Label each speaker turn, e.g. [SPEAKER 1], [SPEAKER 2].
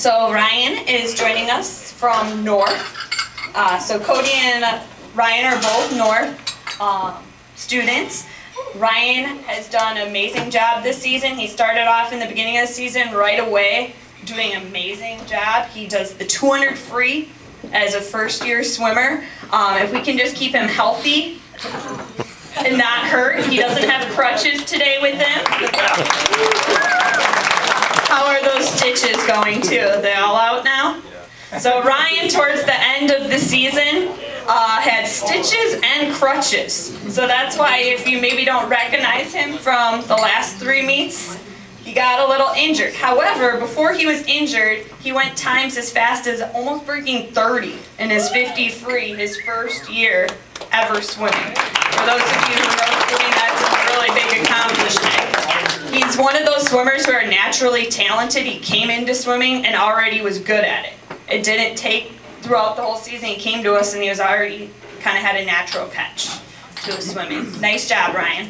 [SPEAKER 1] So Ryan is joining us from North. So Cody and Ryan are both North students. Ryan has done an amazing job this season. He started off in the beginning of the season right away, doing an amazing job. He does the 200 free as a first-year swimmer. If we can just keep him healthy and not hurt. He doesn't have crutches today with him. How are those stitches going too? Are they all out now? So Ryan, towards the end of the season, had stitches and crutches. So that's why if you maybe don't recognize him from the last 3 meets, he got a little injured. However, before he was injured, he went times as fast as almost breaking 30 in his 50 free, his first year ever swimming. For those of you who know swimming, that's a really big accomplishment. He's one of those swimmers who are naturally talented. He came into swimming and already was good at it. It didn't take throughout the whole season. He came to us and he was already kind of had a natural catch to his swimming. Nice job, Ryan.